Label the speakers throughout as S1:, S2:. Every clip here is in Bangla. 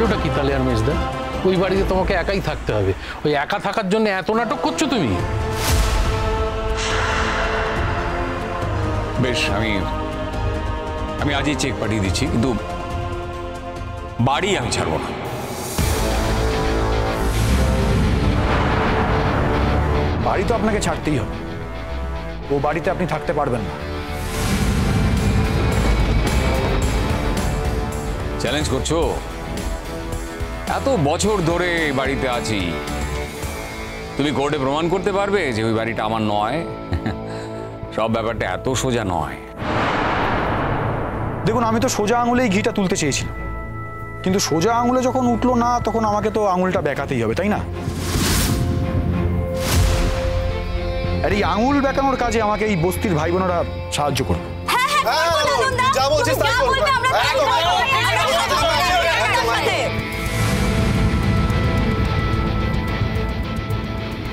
S1: কাণ্ডটা কি তাহলে আর মেজদা? ওই বাড়িতে তোমাকে একাই থাকতে হবে, ওই একা থাকার জন্য এত নাটক করছো তুমি?
S2: বেশ, আমি আজই চেক পাঠিয়ে দিচ্ছি, কিন্তু বাড়ি আমি ছাড়বো না।
S3: বাড়ি তো আপনাকে ছাড়তেই হবে, ও বাড়িতে আপনি থাকতে পারবেন না।
S2: চ্যালেঞ্জ করছো? এত বছর ধরে বাড়িতে আছি, তুমি কোর্টে প্রমাণ করতে পারবে যে ওই বাড়িটা আমার নয়? সব ব্যাপারটা এত সোজা নয়।
S3: দেখুন, আমি তো সোজা আঙুলেই ঘিটা তুলতে চেয়েছিলাম, কিন্তু সোজা আঙুলে যখন উঠলো না, তখন আমাকে তো আঙুলটা বেঁকাতেই হবে, তাই না? আর এই আঙুল বেঁকানোর কাজে আমাকে এই বস্তির ভাই বোনেরা সাহায্য করবে।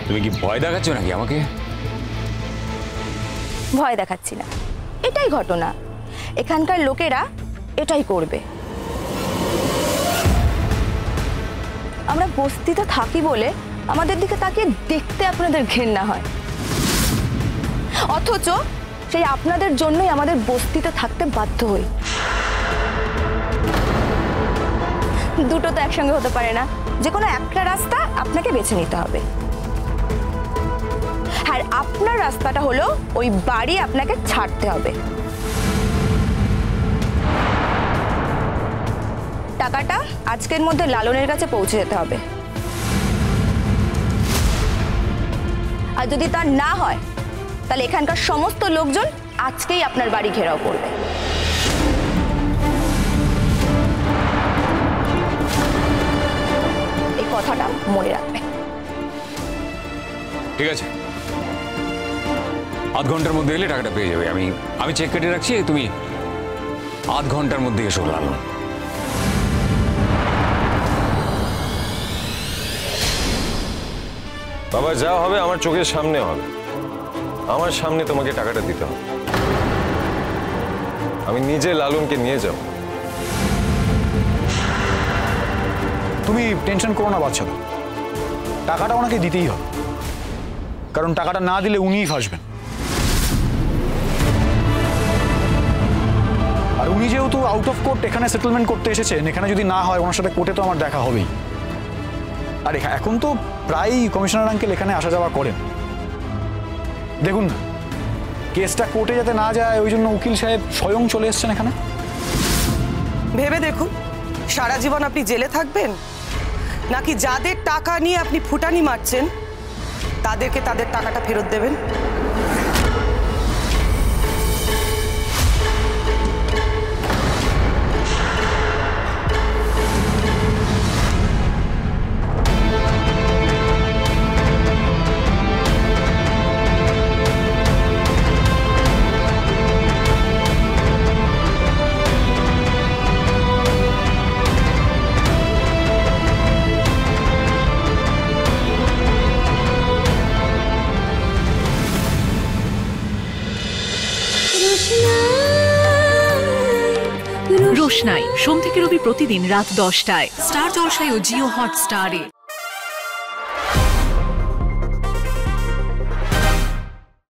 S2: তুমি কি ভয় দেখাচ্ছ নাকি আমাকে?
S4: ভয় দেখাচ্ছি না, এটাই ঘটনা। এখানকার লোকেরা এটাই করবে। আমরা বস্তিতে থাকি বলে আমাদের দিকে তাকিয়ে দেখতে আপনাদের ঘেন্না হয়, অথচ সেই আপনাদের জন্যই আমাদের বস্তিতে থাকতে বাধ্য হই। দুটো তো একসঙ্গে হতে পারে না, যে কোনো একটা রাস্তা আপনাকে বেছে নিতে হবে। আর আপনার রাস্তাটা হলো ওই বাড়ি আপনাকে ছাড়তে হবে। টাকাটা আজকের মধ্যে লালনের কাছে পৌঁছে যেতে হবে, আর যদি তা না হয় তাহলে এখানকার সমস্ত লোকজন আজকেই আপনার বাড়ি ঘেরাও করবে। এই কথাটা মনে রাখবে।
S2: ঠিক আছে, আধ ঘন্টার মধ্যে এলে টাকাটা পেয়ে যাবে। আমি চেক কেটে রাখছি, তুমি আধ ঘন্টার মধ্যে এসো লালন।
S5: বাবা, যা হবে আমার চোখের সামনে হবে, আমার সামনে তোমাকে টাকাটা দিতে হবে। আমি নিজে লালনকে নিয়ে যাব।
S3: তুমি টেনশন করো না বাচ্চা, টাকাটা ওনাকে দিতেই হবে, কারণ টাকাটা না দিলে উনিই ফাঁসবেন। আর উনি যেহেতু আউট অফ কোর্ট এখানে সেটেলমেন্ট করতে এসেছেন, এখানে যদি না হয় ওনার সাথে কোর্টে তো আমার দেখা হবেই। আর এখন তো প্রায়ই কমিশনার আঙ্কেল এখানে আসা যাওয়া করেন। দেখুন না, কেসটা কোর্টে যাতে না যায় ওই জন্য উকিল সাহেব স্বয়ং চলে এসেছেন এখানে।
S6: ভেবে দেখুন, সারা জীবন আপনি জেলে থাকবেন, নাকি যাদের টাকা নিয়ে আপনি ফুটানি মারছেন তাদেরকে তাদের টাকাটা ফেরত দেবেন?
S7: রোশনাই সোম থেকে রবি প্রতিদিন রাত 10টায় স্টার জলসায় ও জিও হটস্টারে।